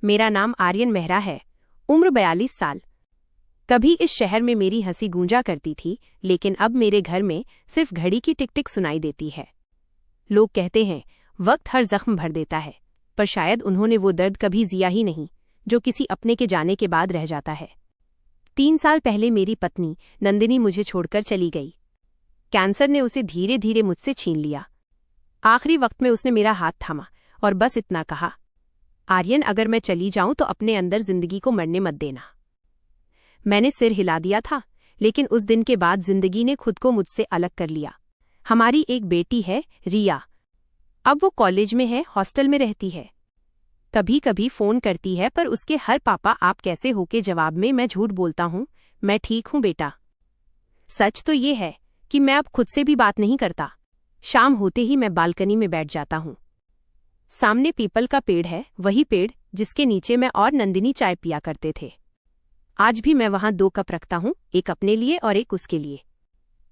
मेरा नाम आर्यन मेहरा है, उम्र 42 साल। कभी इस शहर में मेरी हंसी गूंजा करती थी, लेकिन अब मेरे घर में सिर्फ घड़ी की टिक टिक सुनाई देती है। लोग कहते हैं वक्त हर जख्म भर देता है, पर शायद उन्होंने वो दर्द कभी जिया ही नहीं जो किसी अपने के जाने के बाद रह जाता है। 3 साल पहले मेरी पत्नी नंदिनी मुझे छोड़कर चली गई। कैंसर ने उसे धीरे धीरे मुझसे छीन लिया। आखिरी वक्त में उसने मेरा हाथ थामा और बस इतना कहा, आर्यन, अगर मैं चली जाऊं तो अपने अंदर जिंदगी को मरने मत देना। मैंने सिर हिला दिया था, लेकिन उस दिन के बाद जिंदगी ने खुद को मुझसे अलग कर लिया। हमारी एक बेटी है, रिया। अब वो कॉलेज में है, हॉस्टल में रहती है। कभी कभी फोन करती है, पर उसके हर पापा आप कैसे हो के जवाब में मैं झूठ बोलता हूं, मैं ठीक हूं बेटा। सच तो ये है कि मैं अब खुद से भी बात नहीं करता। शाम होते ही मैं बालकनी में बैठ जाता हूं। सामने पीपल का पेड़ है, वही पेड़ जिसके नीचे मैं और नंदिनी चाय पिया करते थे। आज भी मैं वहां 2 कप रखता हूं, एक अपने लिए और एक उसके लिए।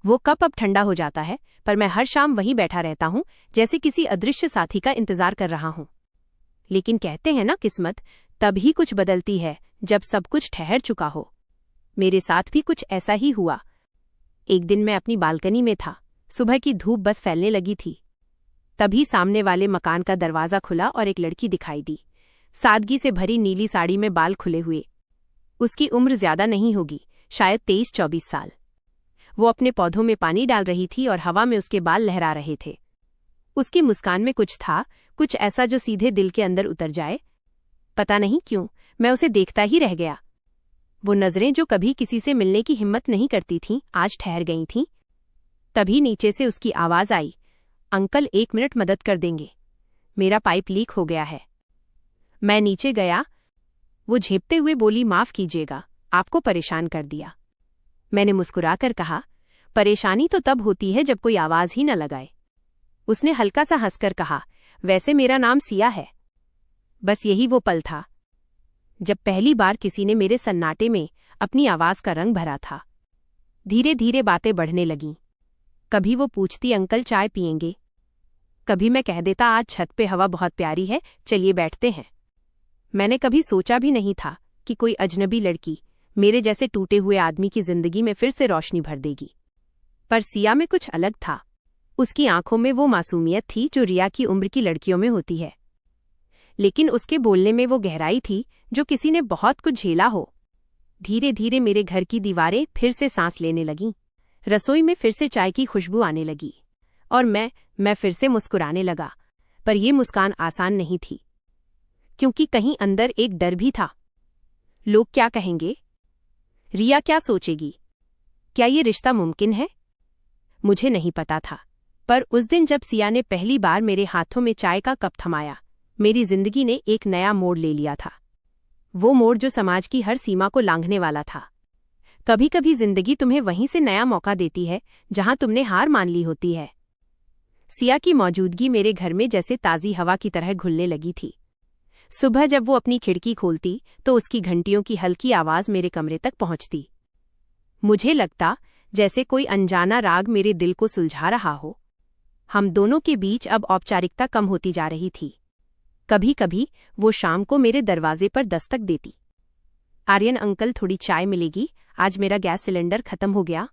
वो कप अब ठंडा हो जाता है, पर मैं हर शाम वहीं बैठा रहता हूं, जैसे किसी अदृश्य साथी का इंतजार कर रहा हूं। लेकिन कहते हैं ना, किस्मत तभी कुछ बदलती है जब सब कुछ ठहर चुका हो। मेरे साथ भी कुछ ऐसा ही हुआ। एक दिन मैं अपनी बालकनी में था, सुबह की धूप बस फैलने लगी थी। तभी सामने वाले मकान का दरवाजा खुला और एक लड़की दिखाई दी, सादगी से भरी नीली साड़ी में, बाल खुले हुए। उसकी उम्र ज्यादा नहीं होगी, शायद 23-24 साल। वो अपने पौधों में पानी डाल रही थी और हवा में उसके बाल लहरा रहे थे। उसकी मुस्कान में कुछ था, कुछ ऐसा जो सीधे दिल के अंदर उतर जाए। पता नहीं क्यों मैं उसे देखता ही रह गया। वो नजरें जो कभी किसी से मिलने की हिम्मत नहीं करती थीं, आज ठहर गई थीं। तभी नीचे से उसकी आवाज आई, अंकल 1 मिनट मदद कर देंगे, मेरा पाइप लीक हो गया है। मैं नीचे गया। वो झेपते हुए बोली, माफ कीजिएगा, आपको परेशान कर दिया। मैंने मुस्कुराकर कहा, परेशानी तो तब होती है जब कोई आवाज ही न लगाए। उसने हल्का सा हंसकर कहा, वैसे मेरा नाम सिया है। बस यही वो पल था जब पहली बार किसी ने मेरे सन्नाटे में अपनी आवाज का रंग भरा था। धीरे धीरे बातें बढ़ने लगीं। कभी वो पूछती, अंकल चाय पिएंगे? कभी मैं कह देता, आज छत पे हवा बहुत प्यारी है, चलिए बैठते हैं। मैंने कभी सोचा भी नहीं था कि कोई अजनबी लड़की मेरे जैसे टूटे हुए आदमी की जिंदगी में फिर से रोशनी भर देगी। पर सिया में कुछ अलग था। उसकी आंखों में वो मासूमियत थी जो रिया की उम्र की लड़कियों में होती है, लेकिन उसके बोलने में वो गहराई थी जो किसी ने बहुत कुछ झेला हो। धीरे धीरे मेरे घर की दीवारें फिर से सांस लेने लगीं। रसोई में फिर से चाय की खुशबू आने लगी और मैं फिर से मुस्कुराने लगा। पर यह मुस्कान आसान नहीं थी, क्योंकि कहीं अंदर एक डर भी था। लोग क्या कहेंगे? रिया क्या सोचेगी? क्या ये रिश्ता मुमकिन है? मुझे नहीं पता था, पर उस दिन जब सिया ने पहली बार मेरे हाथों में चाय का कप थमाया, मेरी जिंदगी ने एक नया मोड़ ले लिया था। वो मोड़ जो समाज की हर सीमा को लांघने वाला था। कभी कभी जिंदगी तुम्हें वहीं से नया मौका देती है जहां तुमने हार मान ली होती है। सिया की मौजूदगी मेरे घर में जैसे ताज़ी हवा की तरह घुलने लगी थी। सुबह जब वो अपनी खिड़की खोलती तो उसकी घंटियों की हल्की आवाज मेरे कमरे तक पहुंचती। मुझे लगता जैसे कोई अनजाना राग मेरे दिल को सुलझा रहा हो। हम दोनों के बीच अब औपचारिकता कम होती जा रही थी। कभी कभी वो शाम को मेरे दरवाजे पर दस्तक देती, आर्यन अंकल थोड़ी चाय मिलेगी, आज मेरा गैस सिलेंडर खत्म हो गया।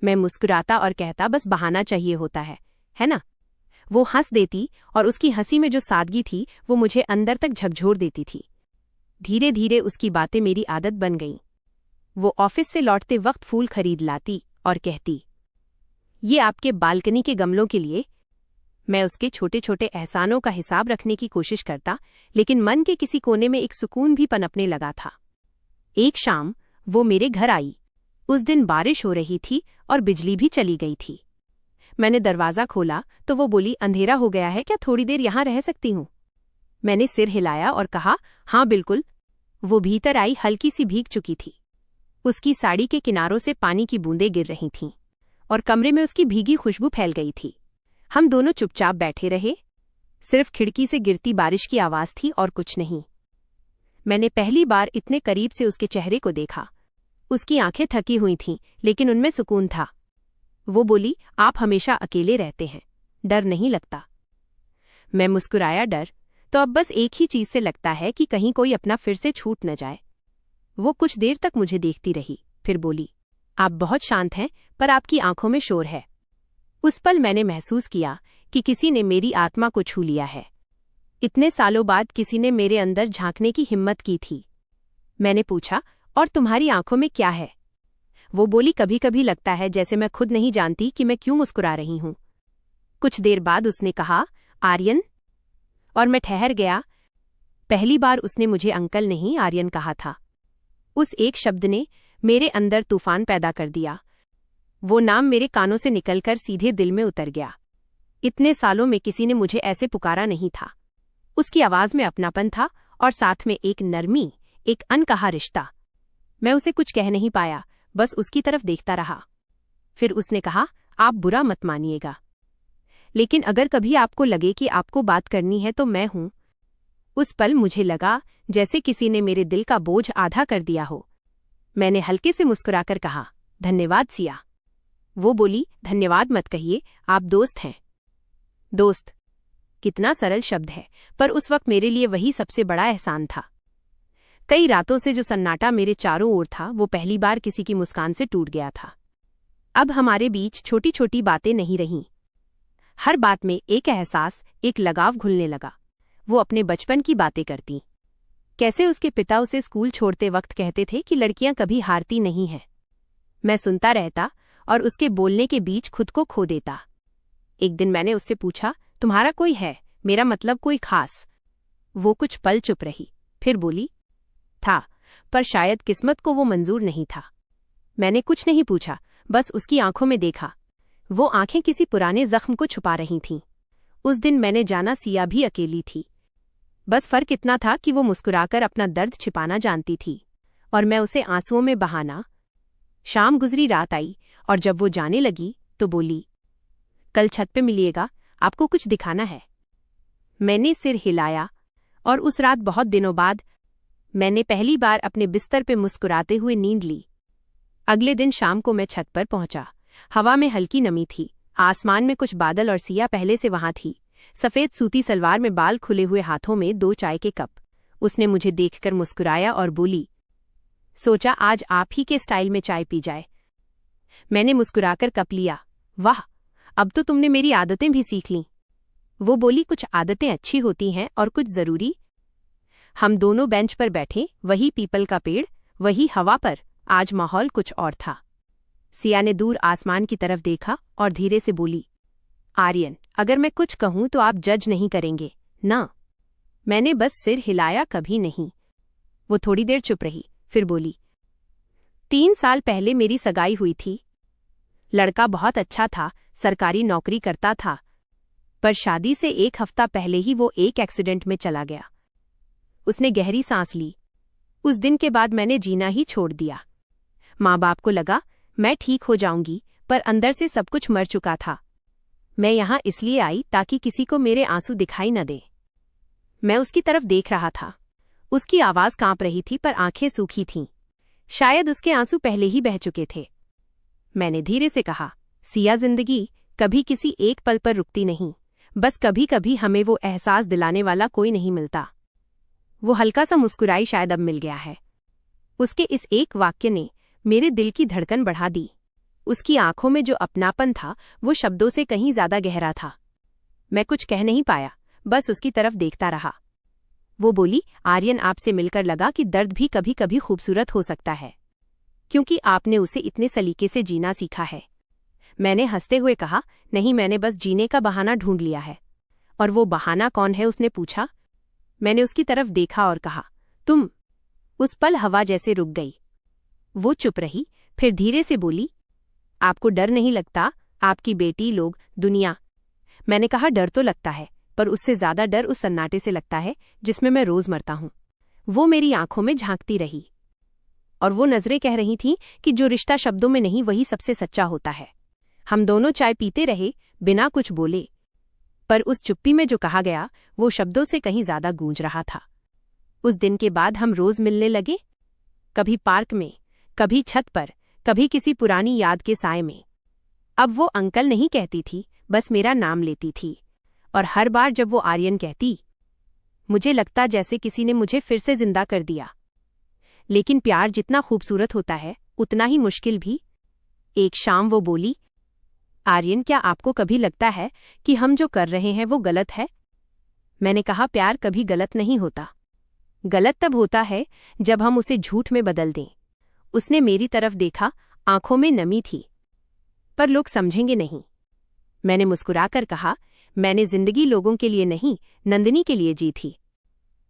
मैं मुस्कुराता और कहता, बस बहाना चाहिए होता है ना? वो हंस देती और उसकी हंसी में जो सादगी थी वो मुझे अंदर तक झकझोर देती थी। धीरे धीरे उसकी बातें मेरी आदत बन गईं। वो ऑफिस से लौटते वक्त फूल खरीद लाती और कहती, ये आपके बालकनी के गमलों के लिए। मैं उसके छोटे छोटे एहसानों का हिसाब रखने की कोशिश करता, लेकिन मन के किसी कोने में एक सुकून भी पनपने लगा था। एक शाम वो मेरे घर आई। उस दिन बारिश हो रही थी और बिजली भी चली गई थी। मैंने दरवाज़ा खोला तो वो बोली, अंधेरा हो गया है क्या, थोड़ी देर यहाँ रह सकती हूँ? मैंने सिर हिलाया और कहा, हाँ बिल्कुल। वो भीतर आई, हल्की सी भीग चुकी थी। उसकी साड़ी के किनारों से पानी की बूंदें गिर रही थीं और कमरे में उसकी भीगी खुशबू फैल गई थी। हम दोनों चुपचाप बैठे रहे। सिर्फ खिड़की से गिरती बारिश की आवाज़ थी और कुछ नहीं। मैंने पहली बार इतने करीब से उसके चेहरे को देखा। उसकी आंखें थकी हुई थीं, लेकिन उनमें सुकून था। वो बोली, आप हमेशा अकेले रहते हैं, डर नहीं लगता? मैं मुस्कुराया, डर तो अब बस एक ही चीज से लगता है कि कहीं कोई अपना फिर से छूट न जाए। वो कुछ देर तक मुझे देखती रही, फिर बोली, आप बहुत शांत हैं, पर आपकी आंखों में शोर है। उस पल मैंने महसूस किया कि किसी ने मेरी आत्मा को छू लिया है। इतने सालों बाद किसी ने मेरे अंदर झांकने की हिम्मत की थी। मैंने पूछा, और तुम्हारी आंखों में क्या है? वो बोली, कभी कभी लगता है जैसे मैं खुद नहीं जानती कि मैं क्यों मुस्कुरा रही हूं। कुछ देर बाद उसने कहा, आर्यन, और मैं ठहर गया। पहली बार उसने मुझे अंकल नहीं आर्यन कहा था। उस एक शब्द ने मेरे अंदर तूफान पैदा कर दिया। वो नाम मेरे कानों से निकलकर सीधे दिल में उतर गया। इतने सालों में किसी ने मुझे ऐसे पुकारा नहीं था। उसकी आवाज में अपनापन था और साथ में एक नरमी, एक अनकहा रिश्ता। मैं उसे कुछ कह नहीं पाया, बस उसकी तरफ देखता रहा। फिर उसने कहा, आप बुरा मत मानिएगा, लेकिन अगर कभी आपको लगे कि आपको बात करनी है तो मैं हूं। उस पल मुझे लगा जैसे किसी ने मेरे दिल का बोझ आधा कर दिया हो। मैंने हल्के से मुस्कुराकर कहा, धन्यवाद सिया। वो बोली, धन्यवाद मत कहिए, आप दोस्त हैं। दोस्त, कितना सरल शब्द है, पर उस वक्त मेरे लिए वही सबसे बड़ा एहसान था। कई रातों से जो सन्नाटा मेरे चारों ओर था, वो पहली बार किसी की मुस्कान से टूट गया था। अब हमारे बीच छोटी छोटी बातें नहीं रहीं। हर बात में एक एहसास, एक लगाव घुलने लगा। वो अपने बचपन की बातें करती, कैसे उसके पिता उसे स्कूल छोड़ते वक्त कहते थे कि लड़कियां कभी हारती नहीं हैं। मैं सुनता रहता और उसके बोलने के बीच खुद को खो देता। एक दिन मैंने उससे पूछा, तुम्हारा कोई है, मेरा मतलब कोई खास? वो कुछ पल चुप रही, फिर बोली, था, पर शायद किस्मत को वो मंजूर नहीं था। मैंने कुछ नहीं पूछा, बस उसकी आंखों में देखा। वो आंखें किसी पुराने जख्म को छुपा रही थीं। उस दिन मैंने जाना सिया भी अकेली थी। बस फर्क इतना था कि वो मुस्कुराकर अपना दर्द छिपाना जानती थी और मैं उसे आंसुओं में बहाना। शाम गुजरी, रात आई, और जब वो जाने लगी तो बोली, कल छत पे मिलिएगा, आपको कुछ दिखाना है। मैंने सिर हिलाया और उस रात बहुत दिनों बाद मैंने पहली बार अपने बिस्तर पे मुस्कुराते हुए नींद ली। अगले दिन शाम को मैं छत पर पहुंचा। हवा में हल्की नमी थी, आसमान में कुछ बादल, और सिया पहले से वहां थी, सफेद सूती सलवार में, बाल खुले हुए, हाथों में 2 चाय के कप। उसने मुझे देखकर मुस्कुराया और बोली, सोचा आज आप ही के स्टाइल में चाय पी जाए। मैंने मुस्कुराकर कप लिया। वाह, अब तो तुमने मेरी आदतें भी सीख लीं। वो बोली, कुछ आदतें अच्छी होती हैं और कुछ जरूरी। हम दोनों बेंच पर बैठे, वही पीपल का पेड़, वही हवा, पर आज माहौल कुछ और था। सिया ने दूर आसमान की तरफ देखा और धीरे से बोली, आर्यन, अगर मैं कुछ कहूं तो आप जज नहीं करेंगे ना? मैंने बस सिर हिलाया, कभी नहीं। वो थोड़ी देर चुप रही, फिर बोली, 3 साल पहले मेरी सगाई हुई थी। लड़का बहुत अच्छा था, सरकारी नौकरी करता था, पर शादी से 1 हफ्ता पहले ही वो एक एक्सीडेंट में चला गया। उसने गहरी सांस ली। उस दिन के बाद मैंने जीना ही छोड़ दिया। माँ बाप को लगा मैं ठीक हो जाऊंगी, पर अंदर से सब कुछ मर चुका था। मैं यहां इसलिए आई ताकि किसी को मेरे आंसू दिखाई न दे। मैं उसकी तरफ देख रहा था। उसकी आवाज कांप रही थी, पर आंखें सूखी थीं। शायद उसके आंसू पहले ही बह चुके थे। मैंने धीरे से कहा, सिया, जिंदगी कभी किसी एक पल पर रुकती नहीं, बस कभी कभी हमें वो एहसास दिलाने वाला कोई नहीं मिलता। वो हल्का सा मुस्कुराई, शायद अब मिल गया है। उसके इस एक वाक्य ने मेरे दिल की धड़कन बढ़ा दी। उसकी आंखों में जो अपनापन था, वो शब्दों से कहीं ज्यादा गहरा था। मैं कुछ कह नहीं पाया, बस उसकी तरफ देखता रहा। वो बोली, आर्यन, आपसे मिलकर लगा कि दर्द भी कभी कभी खूबसूरत हो सकता है, क्योंकि आपने उसे इतने सलीके से जीना सीखा है। मैंने हंसते हुए कहा, नहीं, मैंने बस जीने का बहाना ढूंढ लिया है। और वो बहाना कौन है? उसने पूछा। मैंने उसकी तरफ देखा और कहा, तुम। उस पल हवा जैसे रुक गई। वो चुप रही, फिर धीरे से बोली, आपको डर नहीं लगता? आपकी बेटी, लोग, दुनिया? मैंने कहा, डर तो लगता है, पर उससे ज्यादा डर उस सन्नाटे से लगता है जिसमें मैं रोज मरता हूं। वो मेरी आंखों में झांकती रही, और वो नजरें कह रही थीं कि जो रिश्ता शब्दों में नहीं, वही सबसे सच्चा होता है। हम दोनों चाय पीते रहे, बिना कुछ बोले, पर उस चुप्पी में जो कहा गया, वो शब्दों से कहीं ज्यादा गूंज रहा था। उस दिन के बाद हम रोज मिलने लगे, कभी पार्क में, कभी छत पर, कभी किसी पुरानी याद के साए में। अब वो अंकल नहीं कहती थी, बस मेरा नाम लेती थी। और हर बार जब वो आर्यन कहती, मुझे लगता जैसे किसी ने मुझे फिर से जिंदा कर दिया। लेकिन प्यार जितना खूबसूरत होता है उतना ही मुश्किल भी। एक शाम वो बोली, आर्यन, क्या आपको कभी लगता है कि हम जो कर रहे हैं वो गलत है? मैंने कहा, प्यार कभी गलत नहीं होता। गलत तब होता है जब हम उसे झूठ में बदल दें। उसने मेरी तरफ देखा, आंखों में नमी थी। पर लोग समझेंगे नहीं। मैंने मुस्कुराकर कहा, मैंने जिंदगी लोगों के लिए नहीं, नंदिनी के लिए जी थी।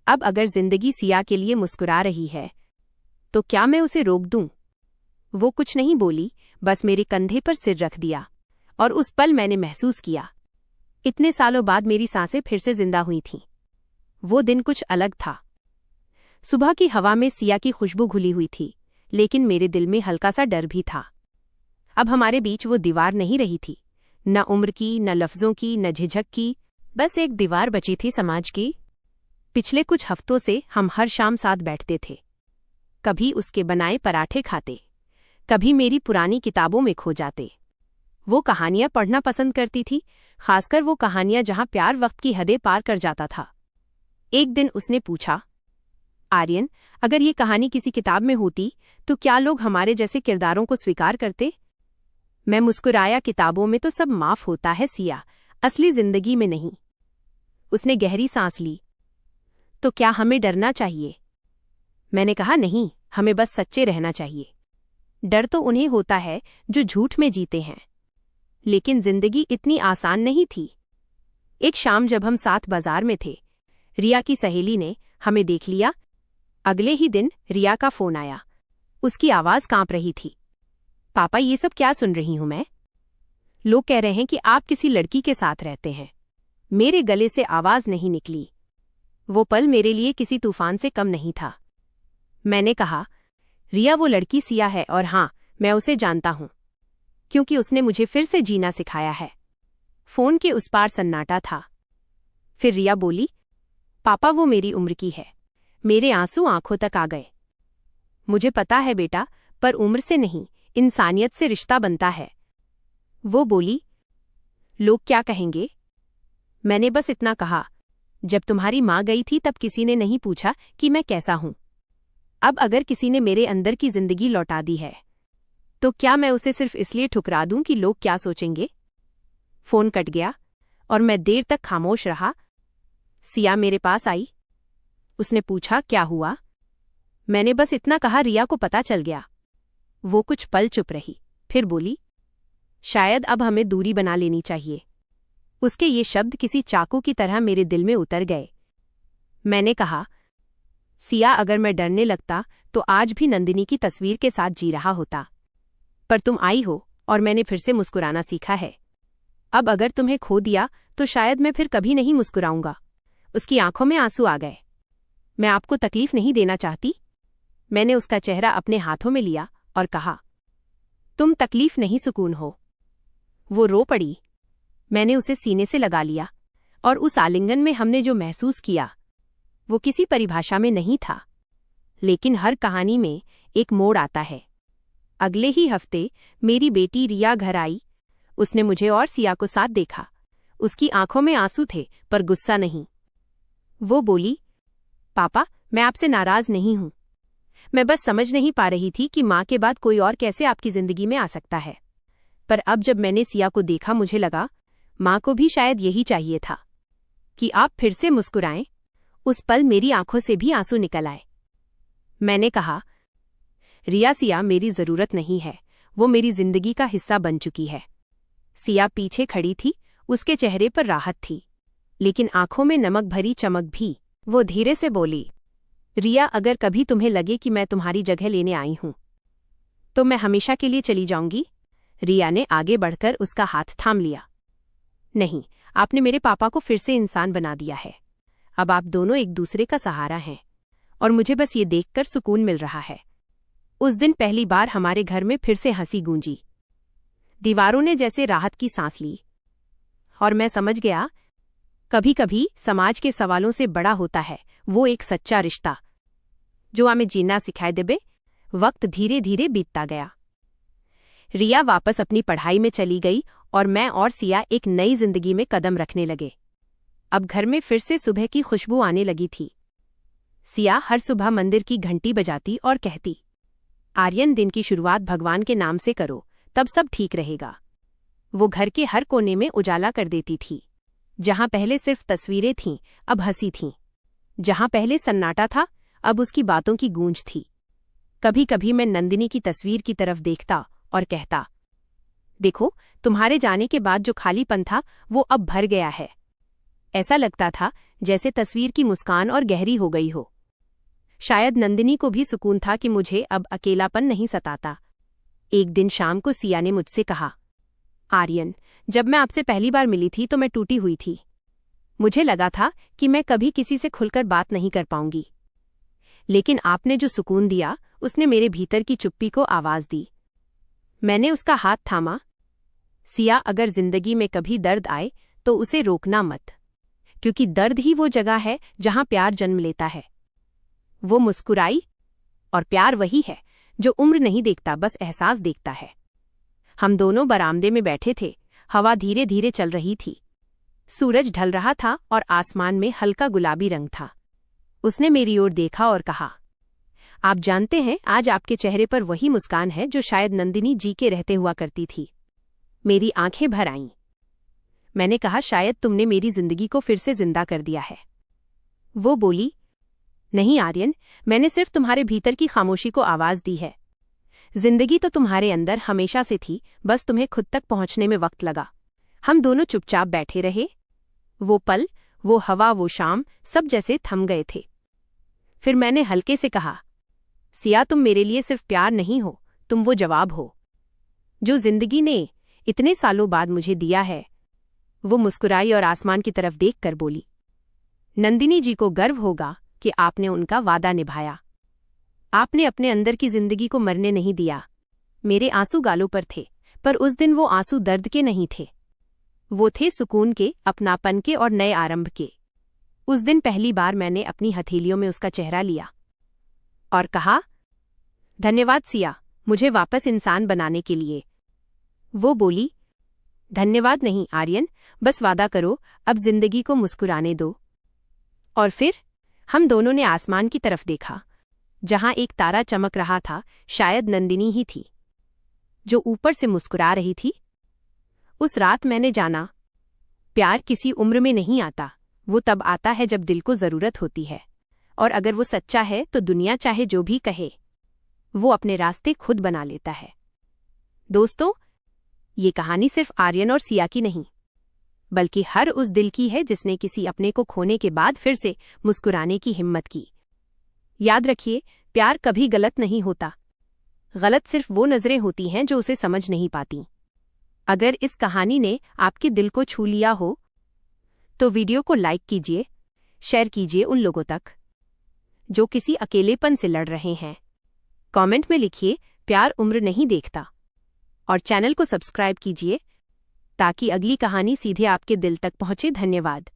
अब अगर जिंदगी सिया के लिए मुस्कुरा रही है तो क्या मैं उसे रोक दूं? वो कुछ नहीं बोली, बस मेरे कंधे पर सिर रख दिया। और उस पल मैंने महसूस किया, इतने सालों बाद मेरी सांसें फिर से जिंदा हुई थीं। वो दिन कुछ अलग था। सुबह की हवा में सिया की खुशबू घुली हुई थी, लेकिन मेरे दिल में हल्का सा डर भी था। अब हमारे बीच वो दीवार नहीं रही थी, न उम्र की, न लफ्जों की, न झिझक की, बस एक दीवार बची थी समाज की। पिछले कुछ हफ्तों से हम हर शाम साथ बैठते थे। कभी उसके बनाए पराठे खाते, कभी मेरी पुरानी किताबों में खो जाते। वो कहानियां पढ़ना पसंद करती थी, खासकर वो कहानियां जहां प्यार वक्त की हदें पार कर जाता था। एक दिन उसने पूछा, आर्यन, अगर ये कहानी किसी किताब में होती तो क्या लोग हमारे जैसे किरदारों को स्वीकार करते? मैं मुस्कुराया, किताबों में तो सब माफ होता है सिया, असली जिंदगी में नहीं। उसने गहरी सांस ली। तो क्या हमें डरना चाहिए? मैंने कहा, नहीं, हमें बस सच्चे रहना चाहिए। डर तो उन्हें होता है जो झूठ में जीते हैं। लेकिन जिंदगी इतनी आसान नहीं थी। एक शाम जब हम साथ बाजार में थे, रिया की सहेली ने हमें देख लिया। अगले ही दिन रिया का फोन आया। उसकी आवाज कांप रही थी। पापा, ये सब क्या सुन रही हूं मैं? लोग कह रहे हैं कि आप किसी लड़की के साथ रहते हैं। मेरे गले से आवाज नहीं निकली। वो पल मेरे लिए किसी तूफान से कम नहीं था। मैंने कहा, रिया वो लड़की सिया है, और हां, मैं उसे जानता हूं, क्योंकि उसने मुझे फिर से जीना सिखाया है। फोन के उस पार सन्नाटा था। फिर रिया बोली, पापा, वो मेरी उम्र की है। मेरे आंसू आंखों तक आ गए। मुझे पता है बेटा, पर उम्र से नहीं, इंसानियत से रिश्ता बनता है। वो बोली, लोग क्या कहेंगे? मैंने बस इतना कहा, जब तुम्हारी माँ गई थी तब किसी ने नहीं पूछा कि मैं कैसा हूं। अब अगर किसी ने मेरे अंदर की जिंदगी लौटा दी है तो क्या मैं उसे सिर्फ इसलिए ठुकरा दूं कि लोग क्या सोचेंगे? फोन कट गया और मैं देर तक खामोश रहा। सिया मेरे पास आई। उसने पूछा, क्या हुआ? मैंने बस इतना कहा, रिया को पता चल गया। वो कुछ पल चुप रही, फिर बोली, शायद अब हमें दूरी बना लेनी चाहिए। उसके ये शब्द किसी चाकू की तरह मेरे दिल में उतर गए। मैंने कहा, सिया, अगर मैं डरने लगता तो आज भी नंदिनी की तस्वीर के साथ जी रहा होता। पर तुम आई हो और मैंने फिर से मुस्कुराना सीखा है। अब अगर तुम्हें खो दिया तो शायद मैं फिर कभी नहीं मुस्कुराऊंगा। उसकी आंखों में आंसू आ गए। मैं आपको तकलीफ नहीं देना चाहती। मैंने उसका चेहरा अपने हाथों में लिया और कहा, तुम तकलीफ नहीं, सुकून हो। वो रो पड़ी। मैंने उसे सीने से लगा लिया, और उस आलिंगन में हमने जो महसूस किया वो किसी परिभाषा में नहीं था। लेकिन हर कहानी में एक मोड़ आता है। अगले ही हफ्ते मेरी बेटी रिया घर आई। उसने मुझे और सिया को साथ देखा। उसकी आंखों में आंसू थे, पर गुस्सा नहीं। वो बोली, पापा, मैं आपसे नाराज नहीं हूं। मैं बस समझ नहीं पा रही थी कि माँ के बाद कोई और कैसे आपकी जिंदगी में आ सकता है। पर अब जब मैंने सिया को देखा, मुझे लगा माँ को भी शायद यही चाहिए था कि आप फिर से मुस्कुराएं। उस पल मेरी आंखों से भी आंसू निकल आए। मैंने कहा, रिया सिया मेरी जरूरत नहीं है, वो मेरी जिंदगी का हिस्सा बन चुकी है। सिया पीछे खड़ी थी। उसके चेहरे पर राहत थी, लेकिन आंखों में नमक भरी चमक भी। वो धीरे से बोली, रिया, अगर कभी तुम्हें लगे कि मैं तुम्हारी जगह लेने आई हूं तो मैं हमेशा के लिए चली जाऊंगी। रिया ने आगे बढ़कर उसका हाथ थाम लिया। नहीं, आपने मेरे पापा को फिर से इंसान बना दिया है। अब आप दोनों एक दूसरे का सहारा हैं, और मुझे बस ये देखकर सुकून मिल रहा है। उस दिन पहली बार हमारे घर में फिर से हंसी गूंजी। दीवारों ने जैसे राहत की सांस ली, और मैं समझ गया, कभी कभी समाज के सवालों से बड़ा होता है वो एक सच्चा रिश्ता जो हमें जीना सिखाए देबे। वक्त धीरे धीरे बीतता गया। रिया वापस अपनी पढ़ाई में चली गई, और मैं और सिया एक नई जिंदगी में कदम रखने लगे। अब घर में फिर से सुबह की खुशबू आने लगी थी। सिया हर सुबह मंदिर की घंटी बजाती और कहती, आर्यन, दिन की शुरुआत भगवान के नाम से करो, तब सब ठीक रहेगा। वो घर के हर कोने में उजाला कर देती थी। जहां पहले सिर्फ तस्वीरें थीं, अब हंसी थीं। जहां पहले सन्नाटा था, अब उसकी बातों की गूंज थी। कभी कभी मैं नंदिनी की तस्वीर की तरफ देखता और कहता, देखो, तुम्हारे जाने के बाद जो खालीपन था वो अब भर गया है। ऐसा लगता था जैसे तस्वीर की मुस्कान और गहरी हो गई हो। शायद नंदिनी को भी सुकून था कि मुझे अब अकेलापन नहीं सताता। एक दिन शाम को सिया ने मुझसे कहा, आर्यन, जब मैं आपसे पहली बार मिली थी तो मैं टूटी हुई थी। मुझे लगा था कि मैं कभी किसी से खुलकर बात नहीं कर पाऊंगी, लेकिन आपने जो सुकून दिया उसने मेरे भीतर की चुप्पी को आवाज दी। मैंने उसका हाथ थामा। सिया, अगर जिंदगी में कभी दर्द आए तो उसे रोकना मत, क्योंकि दर्द ही वो जगह है जहां प्यार जन्म लेता है। वो मुस्कुराई, और प्यार वही है जो उम्र नहीं देखता, बस एहसास देखता है। हम दोनों बरामदे में बैठे थे। हवा धीरे धीरे चल रही थी। सूरज ढल रहा था और आसमान में हल्का गुलाबी रंग था। उसने मेरी ओर देखा और कहा, आप जानते हैं, आज आपके चेहरे पर वही मुस्कान है जो शायद नंदिनी जी के रहते हुआ करती थी। मेरी आंखें भर आईं। मैंने कहा, शायद तुमने मेरी जिंदगी को फिर से जिंदा कर दिया है। वो बोली, नहीं आर्यन, मैंने सिर्फ तुम्हारे भीतर की खामोशी को आवाज दी है। जिंदगी तो तुम्हारे अंदर हमेशा से थी, बस तुम्हें खुद तक पहुंचने में वक्त लगा। हम दोनों चुपचाप बैठे रहे। वो पल, वो हवा, वो शाम, सब जैसे थम गए थे। फिर मैंने हल्के से कहा, सिया, तुम मेरे लिए सिर्फ प्यार नहीं हो, तुम वो जवाब हो जो जिंदगी ने इतने सालों बाद मुझे दिया है। वो मुस्कुराई और आसमान की तरफ देखकर बोली, नंदिनी जी को गर्व होगा कि आपने उनका वादा निभाया। आपने अपने अंदर की जिंदगी को मरने नहीं दिया। मेरे आंसू गालों पर थे, पर उस दिन वो आंसू दर्द के नहीं थे। वो थे सुकून के, अपनापन के और नए आरंभ के। उस दिन पहली बार मैंने अपनी हथेलियों में उसका चेहरा लिया और कहा, धन्यवाद सिया, मुझे वापस इंसान बनाने के लिए। वो बोली, धन्यवाद नहीं आर्यन, बस वादा करो अब जिंदगी को मुस्कुराने दो। और फिर हम दोनों ने आसमान की तरफ देखा, जहां एक तारा चमक रहा था। शायद नंदिनी ही थी जो ऊपर से मुस्कुरा रही थी। उस रात मैंने जाना, प्यार किसी उम्र में नहीं आता। वो तब आता है जब दिल को जरूरत होती है, और अगर वो सच्चा है तो दुनिया चाहे जो भी कहे, वो अपने रास्ते खुद बना लेता है। दोस्तों, ये कहानी सिर्फ आर्यन और सिया की नहीं, बल्कि हर उस दिल की है जिसने किसी अपने को खोने के बाद फिर से मुस्कुराने की हिम्मत की। याद रखिए, प्यार कभी गलत नहीं होता। गलत सिर्फ वो नजरें होती हैं जो उसे समझ नहीं पाती। अगर इस कहानी ने आपके दिल को छू लिया हो तो वीडियो को लाइक कीजिए, शेयर कीजिए उन लोगों तक जो किसी अकेलेपन से लड़ रहे हैं। कमेंट में लिखिए, प्यार उम्र नहीं देखता, और चैनल को सब्सक्राइब कीजिए ताकि अगली कहानी सीधे आपके दिल तक पहुंचे। धन्यवाद।